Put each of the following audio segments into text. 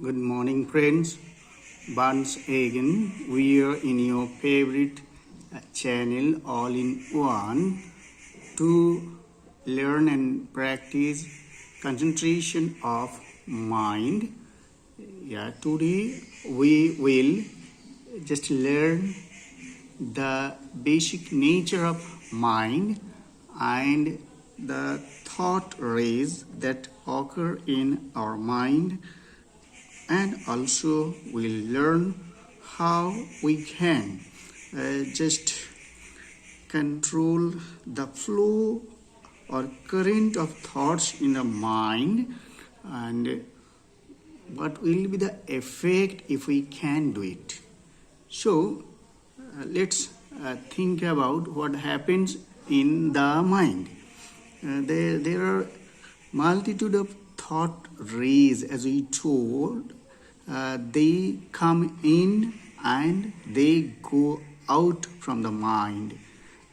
Good morning, friends. Once again, we are in your favorite channel, All in One, to learn and practice concentration of mind. Today we will just learn the basic nature of mind and the thought rays that occur in our mind, and also we'll learn how we can just control the flow or current of thoughts in the mind, and what will be the effect if we can do it. So let's think about what happens in the mind. There are multitude of thought rays, as we told. They come in and they go out from the mind.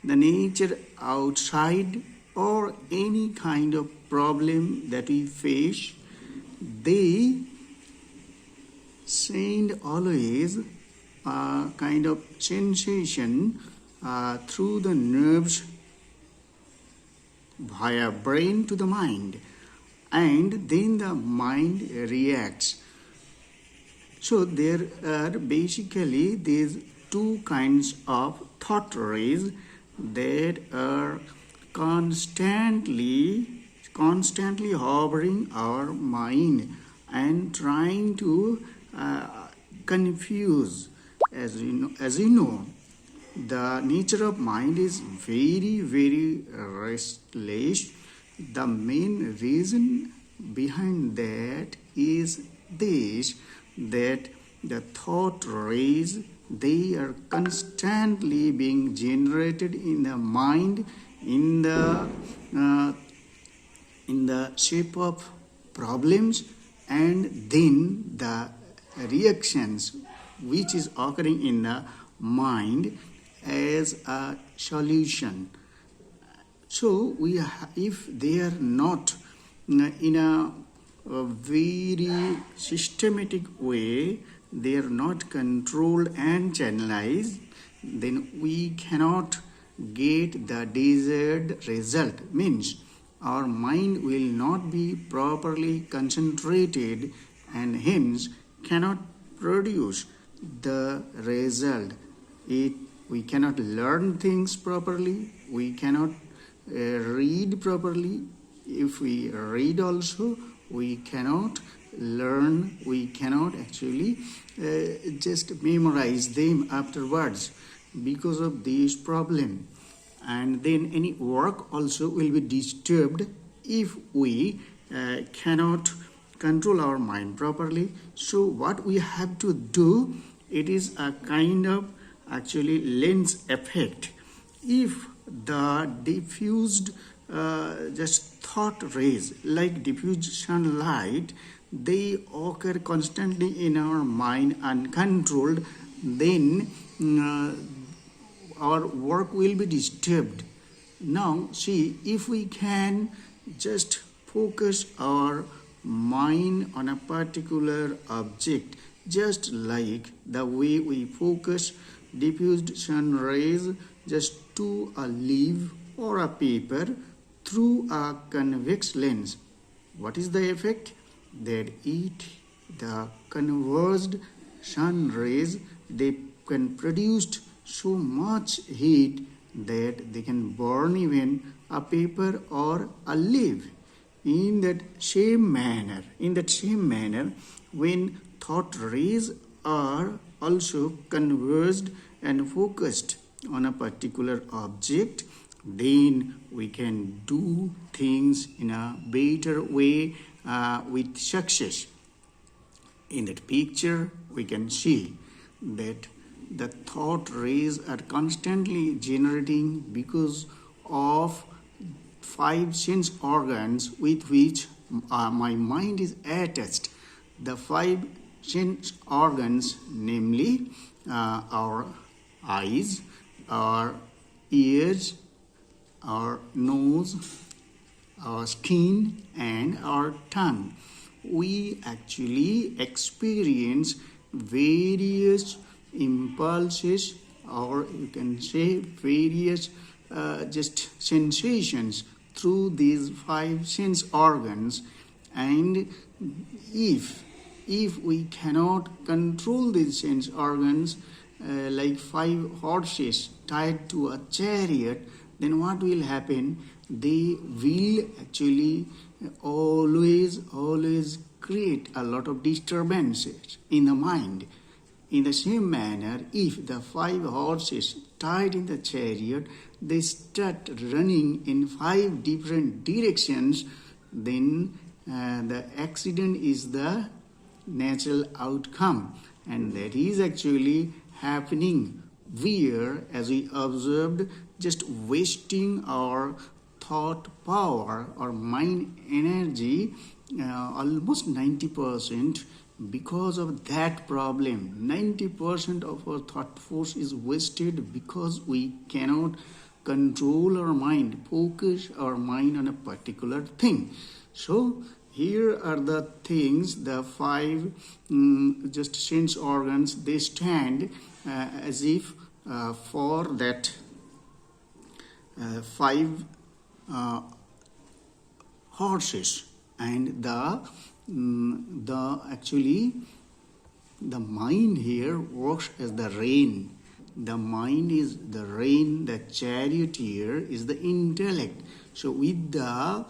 The nature outside or any kind of problem that we face, they send always a kind of sensation through the nerves via brain to the mind, and then the mind reacts. So there are basically these two kinds of thought rays that are constantly hovering our mind and trying to confuse. As you know, the nature of mind is very, very restless. The main reason behind that is this, that the thought rays, they are constantly being generated in the mind in the shape of problems, and then the reactions which is occurring in the mind as a solution. So if they are not in a very systematic way, they are not controlled and channelized, then we cannot get the desired result. Means our mind will not be properly concentrated and hence cannot produce the result. We cannot learn things properly, we cannot read properly. If we read also, we cannot learn, we cannot actually just memorize them afterwards because of this problem. And then any work also will be disturbed if we cannot control our mind properly. So what we have to do, it is a kind of actually lens effect. If the diffused just thought rays like diffused sunlight, they occur constantly in our mind uncontrolled, then our work will be disturbed. Now see, if we can just focus our mind on a particular object, just like the way we focus diffused sun rays just to a leaf or a paper through a convex lens, what is the effect? That the converged sun rays, they can produce so much heat that they can burn even a paper or a leaf. In that same manner, when thought rays are also converged and focused on a particular object, then we can do things in a better way with success. In that picture, we can see that the thought rays are constantly generating because of 5 sense organs with which my mind is attached. The 5 sense organs, namely our eyes, our ears, our nose, our skin, and our tongue. we actually experience various impulses, or you can say various just sensations through these five sense organs. And if we cannot control these sense organs, like five horses tied to a chariot, then what will happen? They will actually always create a lot of disturbances in the mind. In the same manner, if the five horses tied in the chariot, they start running in five different directions, then the accident is the natural outcome. And that is actually happening where, as we observed, just wasting our thought power or mind energy, almost 90%. Because of that problem, 90% of our thought force is wasted because we cannot control our mind, focus our mind on a particular thing. So here are the things, the five just sense organs. They stand as if for that five horses, and actually the mind here works as the rein. The mind is the rein, the charioteer is the intellect. So with the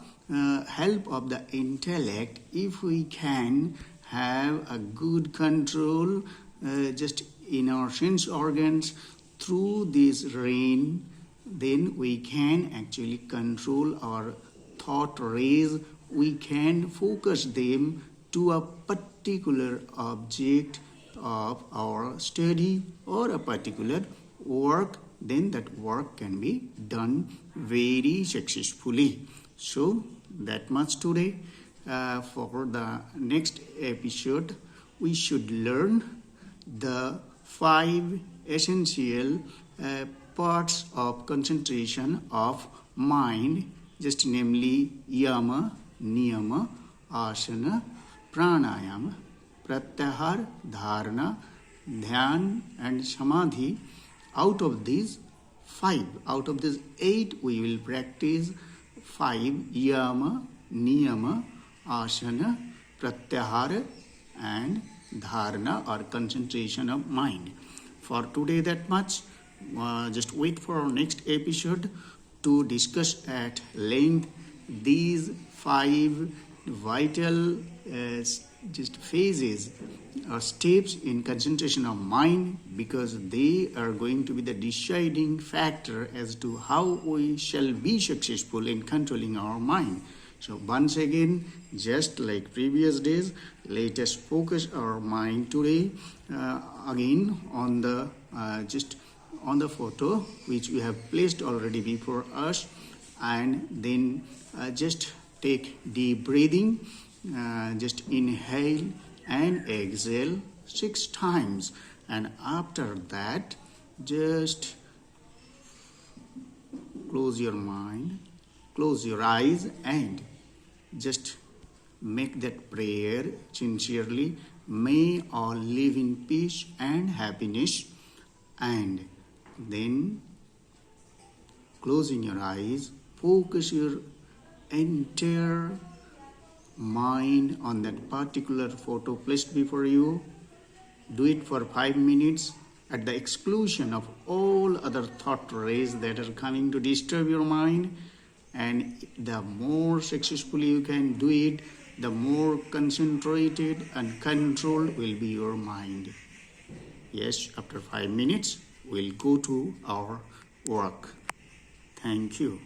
help of the intellect, if we can have a good control just in our sense organs through this rein, then we can actually control our thought rays. We can focus them to a particular object of our study or a particular work. Then that work can be done very successfully. So that much today. For the next episode, we should learn the five essential parts of concentration of mind, just namely Yama, Niyama, Asana, Pranayama, Pratyahar, Dharana, Dhyan and Samadhi. Out of these eight, we will practice five: Yama, Niyama, Asana, Pratyahara and Dharana, or concentration of mind. For today, that much. Just wait for our next episode to discuss at length these five vital just phases or steps in concentration of mind, because they are going to be the deciding factor as to how we shall be successful in controlling our mind. So once again, just like previous days, let us focus our mind today again on the on the photo which we have placed already before us, and then just take deep breathing, just inhale and exhale 6 times, and after that just close your mind, close your eyes, and just make that prayer sincerely. May all live in peace and happiness. And then closing your eyes, focus your entire mind on that particular photo placed before you. Do it for 5 minutes at the exclusion of all other thought rays that are coming to disturb your mind. And the more successfully you can do it, the more concentrated and controlled will be your mind. Yes, after 5 minutes, we'll go to our work. Thank you.